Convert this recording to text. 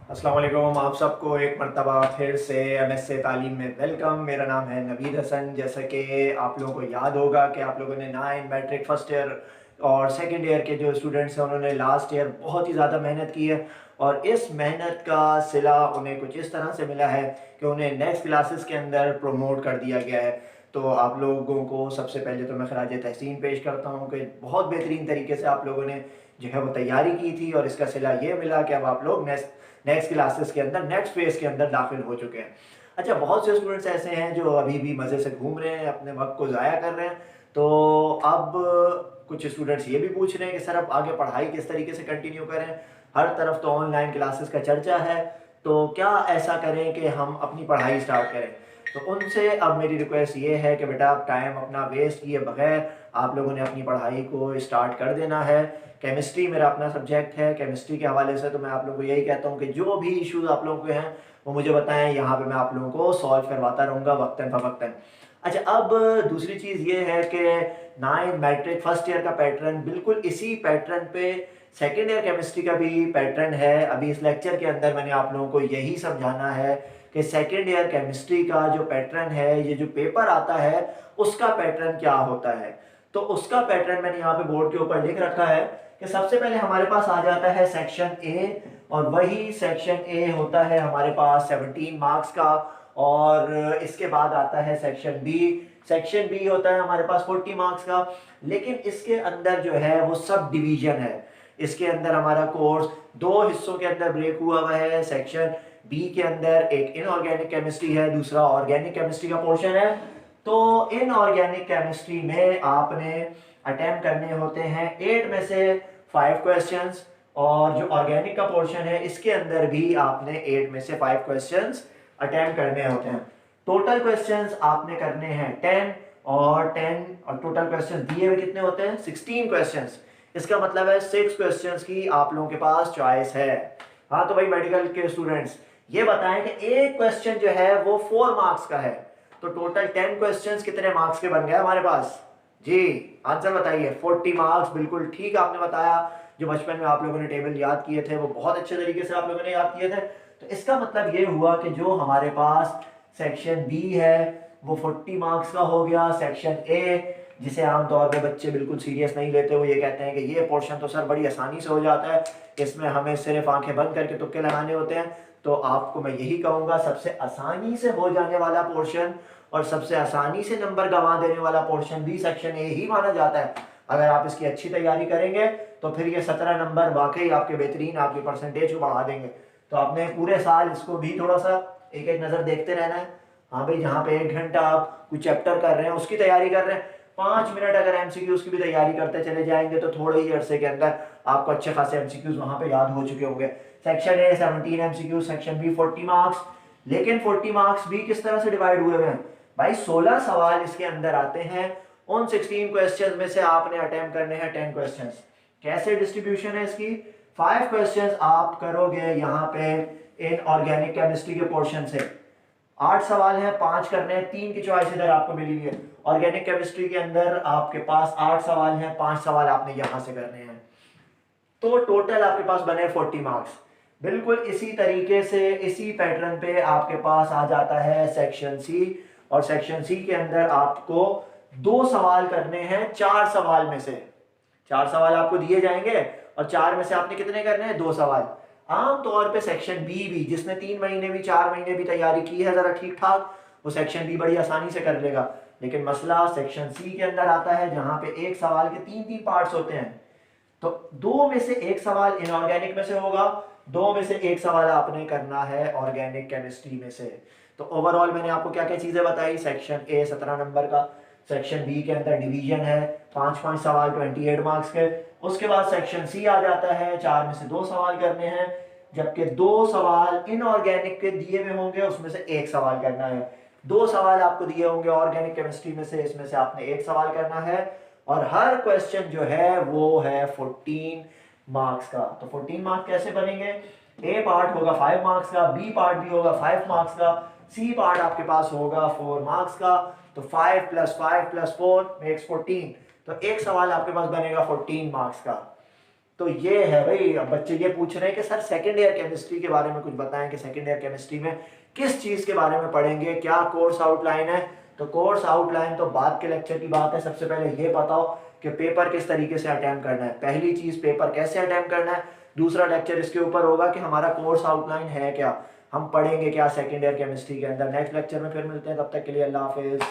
अस्सलाम वालेकुम। आप सबको एक मरतबा फिर से एमएसए तालीम में वेलकम। मेरा नाम है नवीद हसन। जैसा कि आप लोगों को याद होगा कि आप लोगों ने 9 मैट्रिक फर्स्ट ईयर और सेकंड ईयर के जो स्टूडेंट्स हैं उन्होंने लास्ट ईयर बहुत ही ज़्यादा मेहनत की है और इस मेहनत का सिला उन्हें कुछ इस तरह से मिला है कि उन्हें नेक्स्ट क्लासेस के अंदर प्रमोट कर दिया गया है। तो आप लोगों को सबसे पहले तो मैं खराज तहसीन पेश करता हूँ कि बहुत बेहतरीन तरीके से आप लोगों ने जो है वो तैयारी की थी और इसका सिला ये मिला कि अब आप लोग नेक्स्ट क्लासेस के अंदर नेक्स्ट फेज के अंदर दाखिल हो चुके हैं। अच्छा, बहुत से स्टूडेंट्स ऐसे हैं जो अभी भी मज़े से घूम रहे हैं, अपने वक्त को ज़ाया कर रहे हैं। तो अब कुछ स्टूडेंट्स ये भी पूछ रहे हैं कि सर अब आगे पढ़ाई किस तरीके से कंटिन्यू करें। हर तरफ तो ऑनलाइन क्लासेस का चर्चा है, तो क्या ऐसा करें कि हम अपनी पढ़ाई स्टार्ट करें। तो उनसे अब मेरी रिक्वेस्ट ये है कि बेटा आप टाइम अपना वेस्ट किए बगैर आप लोगों ने अपनी पढ़ाई को स्टार्ट कर देना है। केमिस्ट्री मेरा अपना सब्जेक्ट है। केमिस्ट्री के हवाले से तो मैं आप लोगों को यही कहता हूँ कि जो भी इश्यूज आप लोगों के हैं वो मुझे बताएं, यहाँ पे मैं आप लोगों को सॉल्व करवाता रहूँगा वक्तन फ़वक्तन। अच्छा, अब दूसरी चीज़ ये है कि 9 मैट्रिक फर्स्ट ईयर का पैटर्न बिल्कुल इसी पैटर्न पे सेकेंड ईयर केमिस्ट्री का भी पैटर्न है। अभी इस लेक्चर के अंदर मैंने आप लोगों को यही समझाना है कि सेकेंड ईयर केमिस्ट्री का जो पैटर्न है, ये जो पेपर आता है उसका पैटर्न क्या होता है। तो उसका पैटर्न मैंने यहाँ पे बोर्ड के ऊपर लिख रखा है कि सबसे पहले हमारे पास आ जाता है सेक्शन ए और वही सेक्शन ए होता है हमारे पास 17 मार्क्स का। और इसके बाद आता है सेक्शन बी। सेक्शन बी होता है हमारे पास 40 मार्क्स का, लेकिन इसके अंदर जो है वो सब डिवीजन है। इसके अंदर हमारा कोर्स दो हिस्सों के अंदर ब्रेक हुआ है। सेक्शन बी के अंदर एक इनऑर्गेनिक केमिस्ट्री है, दूसरा ऑर्गेनिक केमिस्ट्री का पोर्शन है। तो इनऑर्गेनिक केमिस्ट्री में आपने अटेम्प्ट करने होते हैं 8 में से 5 क्वेश्चंस, और जो ऑर्गेनिक का पोर्शन है इसके अंदर भी आपने 8 में से 5 क्वेश्चंस अटेम्प्ट करने होते हैं। टोटल क्वेश्चंस आपने करने हैं 10 और 10 और टोटल क्वेश्चंस दिए हुए कितने होते हैं 16 क्वेश्चंस। इसका मतलब है 6 क्वेश्चंस की आप लोगों के पास चॉइस है। हाँ, तो भाई मेडिकल के स्टूडेंट्स ये बताएं कि एक क्वेश्चन जो है वो 4 मार्क्स का है, तो टोटल 10 क्वेश्चंस कितने मार्क्स के बन गए हमारे पास जी। आंसर बताइए। 40 मार्क्स, बिल्कुल ठीक आपने बताया। जो बचपन में आप लोगों ने टेबल याद किए थे वो बहुत अच्छे तरीके से आप लोगों ने याद किए थे। तो इसका मतलब ये हुआ कि जो हमारे पास सेक्शन बी है वो 40 मार्क्स का हो गया। सेक्शन ए, जिसे आमतौर पे बच्चे बिल्कुल सीरियस नहीं लेते, वो ये कहते हैं कि ये पोर्शन तो सर बड़ी आसानी से हो जाता है, इसमें हमें सिर्फ आंखें बंद करके तुक्के लगाने होते हैं। तो आपको मैं यही कहूँगा, सबसे आसानी से हो जाने वाला पोर्शन और सबसे आसानी से नंबर गंवा देने वाला पोर्शन भी सेक्शन ए ही माना जाता है। अगर आप इसकी अच्छी तैयारी करेंगे तो फिर ये 17 नंबर वाकई आपके बेहतरीन आपकी परसेंटेज को बढ़ा देंगे। तो आपने पूरे साल इसको भी थोड़ा सा एक एक नज़र देखते रहना है। हाँ भाई, जहाँ पे 1 घंटा आप कोई चैप्टर कर रहे हैं उसकी तैयारी कर रहे हैं, 5 मिनट अगर एमसीक्यूज की भी तैयारी करते चले जाएंगे तो थोड़े ही अरसे के अंदर आपको अच्छे खासे एमसीक्यूज वहां पे याद हो चुके होंगे। Section A 17 MCQs, section B 40 marks. लेकिन 40 मार्क्स भी किस तरह से डिवाइड हुए हैं भाई, 16 सवाल इसके अंदर आते हैं। उन 16 क्वेश्चंस में से आपने अटेम्प्ट करने हैं 10 क्वेश्चंस। कैसे डिस्ट्रीब्यूशन है इसकी, 5 क्वेश्चंस आप करोगे यहाँ पे इन ऑर्गेनिक केमिस्ट्री के पोर्शन से। 8 सवाल हैं, 5 करने हैं, 3 की चॉइस इधर आपको मिली हुई है। ऑर्गेनिक केमिस्ट्री के अंदर आपके पास 8 सवाल हैं, 5 सवाल आपने यहां से करने हैं। तो टोटल आपके पास बने 40 मार्क्स। बिल्कुल इसी तरीके से इसी पैटर्न पे आपके पास आ जाता है सेक्शन सी। और सेक्शन सी के अंदर आपको 2 सवाल करने हैं 4 सवाल में से। 4 सवाल आपको दिए जाएंगे और 4 में से आपने कितने करने हैं, 2 सवाल। आमतौर पे सेक्शन बी भी, जिसने 3 महीने भी 4 महीने भी तैयारी की है जरा ठीक ठाक, वो सेक्शन बी बड़ी आसानी से कर लेगा। लेकिन मसला सेक्शन सी के अंदर आता है जहां पे एक सवाल के 3-3 पार्ट्स होते हैं। तो 2 में से 1 सवाल इनऑर्गेनिक में से होगा, 2 में से 1 सवाल आपने करना है ऑर्गेनिक केमिस्ट्री में से। तो ओवरऑल मैंने आपको क्या क्या चीजें बताई। सेक्शन ए 17 नंबर का, सेक्शन बी के अंदर डिवीजन है, 5-5 सवाल 28 मार्क्स के। उसके बाद सेक्शन सी आ जाता है, 4 में से 2 सवाल करने हैं, जबकि 2 सवाल इनऑर्गेनिक के दिए हुए होंगे, उसमें से 1 सवाल करना है। 2 सवाल आपको दिए होंगे ऑर्गेनिक केमिस्ट्री में से, इसमें से आपने 1 सवाल करना है। और हर क्वेश्चन जो है वो है 14 मार्क्स का। तो 14 मार्क्स कैसे बनेंगे, ए पार्ट होगा 5 मार्क्स का, बी पार्ट भी होगा 5 मार्क्स का, सी पार्ट आपके पास होगा 4 मार्क्स का। तो 5 + 5 + 4 मेक्स 14। तो एक सवाल आपके पास बनेगा 14 मार्क्स का। तो ये है भाई। अब बच्चे ये पूछ रहे हैं कि सर सेकेंड ईयर केमिस्ट्री के बारे में कुछ बताएं कि सेकेंड ईयर केमिस्ट्री में किस चीज़ के बारे में पढ़ेंगे, क्या कोर्स आउटलाइन है। तो कोर्स आउटलाइन तो बाद के लेक्चर की बात है। सबसे पहले ये बताओ कि पेपर किस तरीके से अटेम्प्ट करना है। पहली चीज़ पेपर कैसे अटेम्प्ट करना है, दूसरा लेक्चर इसके ऊपर होगा कि हमारा कोर्स आउटलाइन है क्या, हम पढ़ेंगे क्या सेकेंड ईयर केमिस्ट्री के अंदर। नेक्स्ट लेक्चर में फिर मिलते हैं, तब तक के लिए अल्लाह हाफिज़।